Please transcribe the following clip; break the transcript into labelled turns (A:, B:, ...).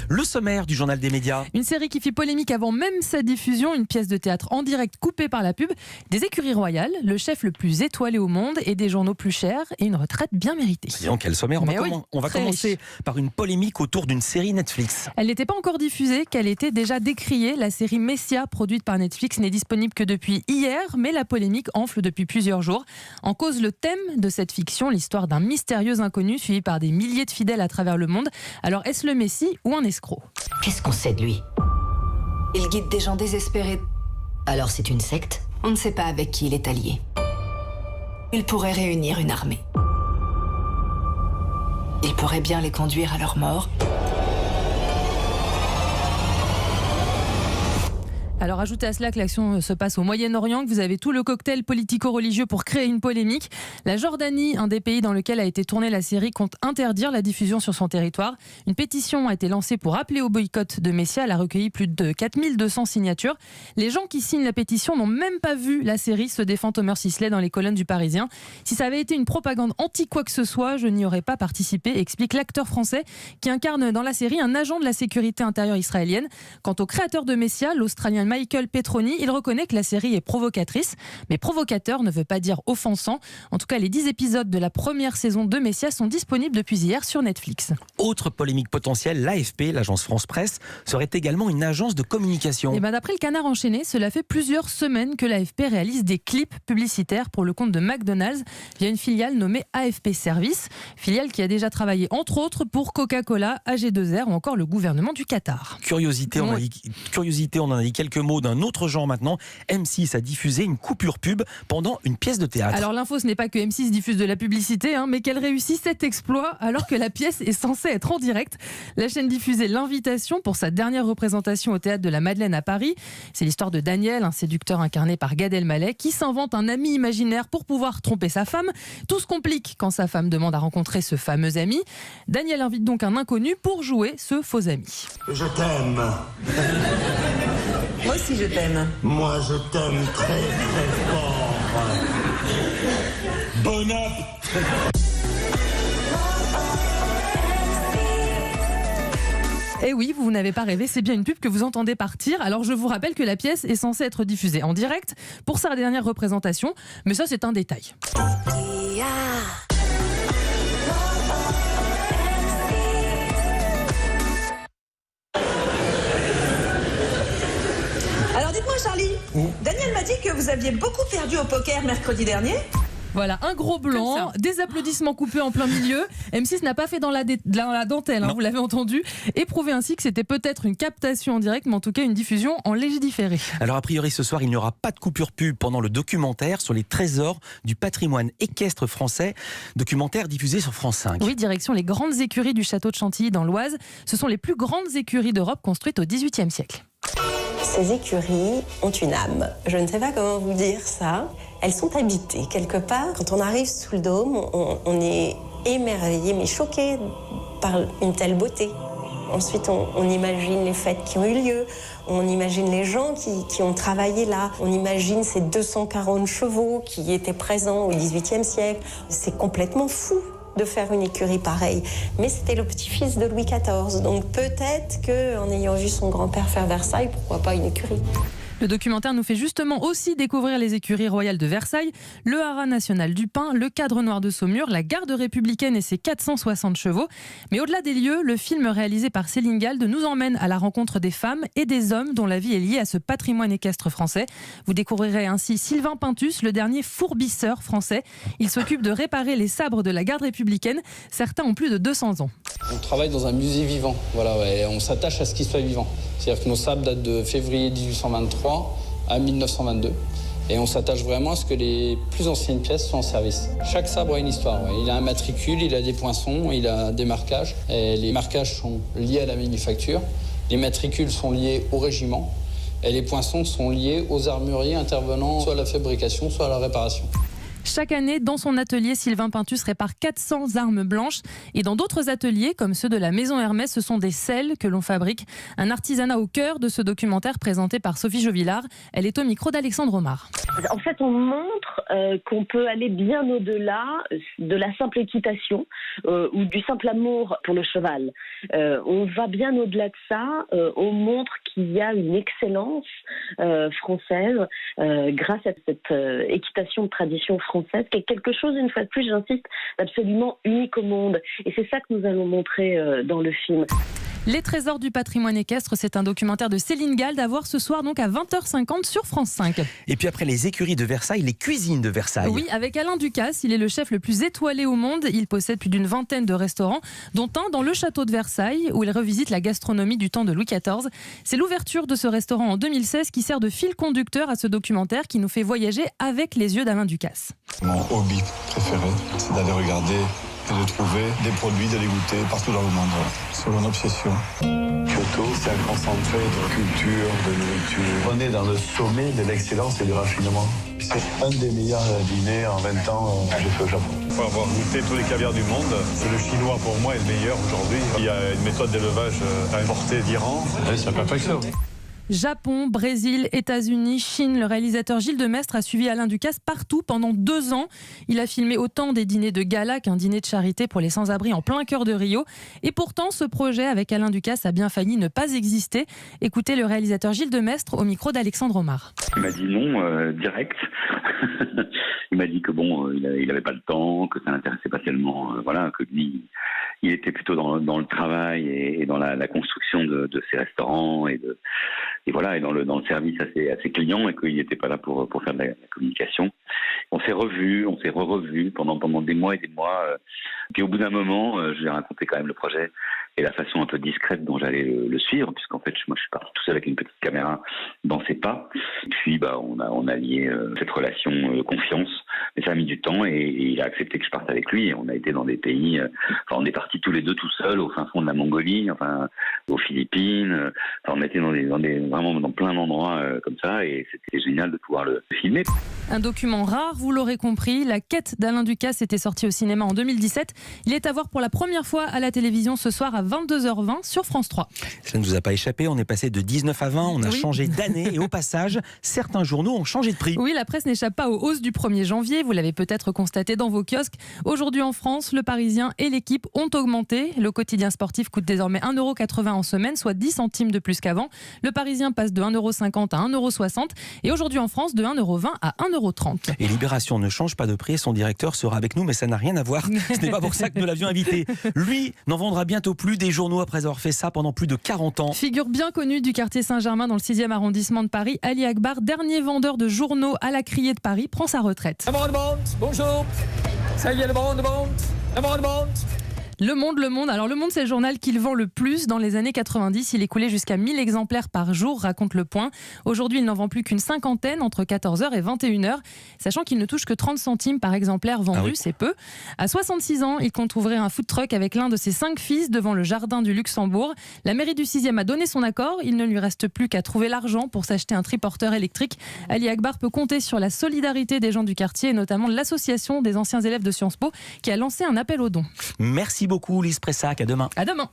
A: Le sommaire du journal des médias.
B: Une série qui fit polémique avant même sa diffusion, une pièce de théâtre en direct coupée par la pub, des écuries royales, le chef le plus étoilé au monde et des journaux plus chers et une retraite bien méritée.
A: Disons quel sommaire. On va commencer par une polémique autour d'une série Netflix.
B: Elle n'était pas encore diffusée, qu'elle était déjà décriée. La série Messia, produite par Netflix, n'est disponible que depuis hier, mais la polémique enfle depuis plusieurs jours. En cause le thème de cette fiction, l'histoire d'un mystérieux inconnu suivi par des milliers de fidèles à travers le monde. Alors est-ce le Messie ou un escroc ?
C: Qu'est-ce qu'on sait de lui?
D: Il guide des gens désespérés.
C: Alors c'est une secte?
D: On ne sait pas avec qui il est allié. Il pourrait réunir une armée. Il pourrait bien les conduire à leur mort.
B: Alors ajoutez à cela que l'action se passe au Moyen-Orient, que vous avez tout le cocktail politico-religieux pour créer une polémique. La Jordanie, un des pays dans lequel a été tournée la série, compte interdire la diffusion sur son territoire. Une pétition a été lancée pour appeler au boycott de Messia. Elle a recueilli plus de 4200 signatures. Les gens qui signent la pétition n'ont même pas vu la série, se défend Thomas Sisley dans les colonnes du Parisien. Si ça avait été une propagande anti quoi que ce soit, je n'y aurais pas participé, explique l'acteur français qui incarne dans la série un agent de la sécurité intérieure israélienne. Quant au créateur de Messia, l'Australien Michael Petroni, il reconnaît que la série est provocatrice, mais provocateur ne veut pas dire offensant. En tout cas, les 10 épisodes de la première saison de Messia sont disponibles depuis hier sur Netflix.
A: Autre polémique potentielle, l'AFP, l'agence France Presse, serait également une agence de communication.
B: Et d'après le Canard enchaîné, cela fait plusieurs semaines que l'AFP réalise des clips publicitaires pour le compte de McDonald's via une filiale nommée AFP Service, filiale qui a déjà travaillé entre autres pour Coca-Cola, AG2R ou encore le gouvernement du Qatar.
A: Curiosité, on en a dit quelques mots d'un autre genre maintenant. M6 a diffusé une coupure pub pendant une pièce de théâtre.
B: Alors l'info, ce n'est pas que M6 diffuse de la publicité, mais qu'elle réussit cet exploit alors que la pièce est censée être en direct. La chaîne diffusait L'Invitation pour sa dernière représentation au théâtre de la Madeleine à Paris. C'est l'histoire de Daniel, un séducteur incarné par Gad Elmaleh, qui s'invente un ami imaginaire pour pouvoir tromper sa femme. Tout se complique quand sa femme demande à rencontrer ce fameux ami. Daniel invite donc un inconnu pour jouer ce faux ami.
E: Je t'aime.
F: Moi aussi je t'aime.
E: Moi je t'aime très très fort. Bon appétit.
B: Eh oui, vous n'avez pas rêvé, c'est bien une pub que vous entendez partir. Alors je vous rappelle que la pièce est censée être diffusée en direct pour sa dernière représentation, mais ça c'est un détail.
F: Alors dites-moi Charlie, Daniel m'a dit que vous aviez beaucoup perdu au poker mercredi dernier.
B: Voilà, un gros blanc, des applaudissements coupés en plein milieu. M6 n'a pas fait dans la dentelle, vous l'avez entendu, et prouvé ainsi que c'était peut-être une captation en direct, mais en tout cas une diffusion en léger différé.
A: Alors a priori ce soir, il n'y aura pas de coupure pub pendant le documentaire sur les trésors du patrimoine équestre français, documentaire diffusé sur France 5.
B: Oui, direction les grandes écuries du château de Chantilly dans l'Oise. Ce sont les plus grandes écuries d'Europe construites au XVIIIe siècle.
G: Ces écuries ont une âme. Je ne sais pas comment vous dire ça. Elles sont habitées quelque part. Quand on arrive sous le dôme, on est émerveillé, mais choqué par une telle beauté. Ensuite, on imagine les fêtes qui ont eu lieu, on imagine les gens qui ont travaillé là, on imagine ces 240 chevaux qui étaient présents au XVIIIe siècle. C'est complètement fou de faire une écurie pareille. Mais c'était le petit-fils de Louis XIV, donc peut-être qu'en ayant vu son grand-père faire Versailles, pourquoi pas une écurie.
B: Le documentaire nous fait justement aussi découvrir les écuries royales de Versailles, le haras national du Pin, le cadre noir de Saumur, la garde républicaine et ses 460 chevaux. Mais au-delà des lieux, le film réalisé par Céline Gald nous emmène à la rencontre des femmes et des hommes dont la vie est liée à ce patrimoine équestre français. Vous découvrirez ainsi Sylvain Pintus, le dernier fourbisseur français. Il s'occupe de réparer les sabres de la garde républicaine. Certains ont plus de 200 ans.
H: On travaille dans un musée vivant, et on s'attache à ce qui soit vivant. C'est-à-dire que nos sabres datent de février 1823 à 1922. Et on s'attache vraiment à ce que les plus anciennes pièces soient en service. Chaque sabre a une histoire. Il a un matricule, il a des poinçons, il a des marquages. Et les marquages sont liés à la manufacture. Les matricules sont liés au régiment. Et les poinçons sont liés aux armuriers intervenant soit à la fabrication, soit à la réparation.
B: Chaque année, dans son atelier, Sylvain Pintus répare 400 armes blanches. Et dans d'autres ateliers, comme ceux de la Maison Hermès, ce sont des selles que l'on fabrique. Un artisanat au cœur de ce documentaire présenté par Sophie Jovillard. Elle est au micro d'Alexandre Omar.
I: En fait, on montre qu'on peut aller bien au-delà de la simple équitation ou du simple amour pour le cheval. On va bien au-delà de ça. On montre qu'il y a une excellence française grâce à cette équitation de tradition française, qui est quelque chose, une fois de plus, j'insiste, d'absolument unique au monde. Et c'est ça que nous allons montrer dans le film.
B: Les trésors du patrimoine équestre, c'est un documentaire de Céline Gald à voir ce soir donc à 20h50 sur France 5.
A: Et puis après les écuries de Versailles, les cuisines de Versailles.
B: Oui, avec Alain Ducasse, il est le chef le plus étoilé au monde. Il possède plus d'une vingtaine de restaurants, dont un dans le château de Versailles, où il revisite la gastronomie du temps de Louis XIV. C'est l'ouverture de ce restaurant en 2016 qui sert de fil conducteur à ce documentaire qui nous fait voyager avec les yeux d'Alain Ducasse.
J: Mon hobby préféré, c'est d'aller regarder et de trouver des produits, de les goûter partout dans le monde. C'est mon obsession. Kyoto, c'est un concentré de culture, de nourriture. On est dans le sommet de l'excellence et du raffinement. C'est un des meilleurs dîners en 20 ans que j'ai fait au Japon.
K: Pour avoir goûté tous les caviars du monde, le chinois pour moi est le meilleur aujourd'hui. Il y a une méthode d'élevage importée d'Iran.
J: C'est la perfection.
B: Japon, Brésil, États-Unis, Chine, le réalisateur Gilles Demestre a suivi Alain Ducasse partout pendant 2 ans. Il a filmé autant des dîners de gala qu'un dîner de charité pour les sans-abri en plein cœur de Rio. Et pourtant, ce projet avec Alain Ducasse a bien failli ne pas exister. Écoutez le réalisateur Gilles Demestre au micro d'Alexandre Omar.
L: Il m'a dit non, direct. Il m'a dit que bon, il avait pas le temps, que ça l'intéressait pas tellement, voilà, que lui, il était plutôt dans le travail et dans la construction de ses restaurants et voilà, et dans le service à ses clients, et qu'il n'était pas là pour faire de la communication. On s'est revus, on s'est revus pendant des mois et des mois. Puis au bout d'un moment, je lui ai raconté quand même le projet et la façon un peu discrète dont j'allais le suivre, puisqu'en fait, moi, je suis parti tout seul avec une petite caméra dans ses pas. Et puis, on a lié cette relation confiance. Mais ça a mis du temps et il a accepté que je parte avec lui. Et on a été dans des pays, on est partis tous les deux tout seuls au fin fond de la Mongolie, aux Philippines. On était vraiment dans plein d'endroits comme ça, et c'était génial de pouvoir le filmer.
B: Un document rare, vous l'aurez compris. La quête d'Alain Ducasse était sortie au cinéma en 2017. Il est à voir pour la première fois à la télévision ce soir à 22h20 sur France 3.
A: Ça ne vous a pas échappé, on est passé de 19 à 20, on a changé d'année et au passage, certains journaux ont changé de prix.
B: Oui, la presse n'échappe pas aux hausses du 1er janvier, vous l'avez peut-être constaté dans vos kiosques. Aujourd'hui en France, Le Parisien et L'Équipe ont augmenté. Le quotidien sportif coûte désormais 1,80 € en semaine, soit 10 centimes de plus qu'avant. Le Parisien passe de 1,50 € à 1,60 € et aujourd'hui en France de 1,20 € à 1,30 €.
A: Et Libération ne change pas de prix, son directeur sera avec nous, mais ça n'a rien à voir. Ce n'est pas pour ça que nous l'avions invité. Lui n'en vendra bientôt plus des journaux après avoir fait ça pendant plus de 40 ans.
B: Figure bien connue du quartier Saint-Germain dans le 6e arrondissement de Paris, Ali Akbar, dernier vendeur de journaux à la Criée de Paris, prend sa retraite.
M: Bonjour, ça y est, le monde.
B: Le Monde. Alors Le Monde, c'est le journal qu'il vend le plus. Dans les années 90, il écoulait jusqu'à 1000 exemplaires par jour, raconte Le Point. Aujourd'hui, il n'en vend plus qu'une cinquantaine entre 14h et 21h, sachant qu'il ne touche que 30 centimes par exemplaire vendu, c'est peu. À 66 ans, il compte ouvrir un food truck avec l'un de ses 5 fils devant le jardin du Luxembourg. La mairie du 6e a donné son accord. Il ne lui reste plus qu'à trouver l'argent pour s'acheter un triporteur électrique. Ali Akbar peut compter sur la solidarité des gens du quartier et notamment de l'association des anciens élèves de Sciences Po qui a lancé un appel aux dons.
A: Merci beaucoup Lise Pressac, à demain.
B: À demain.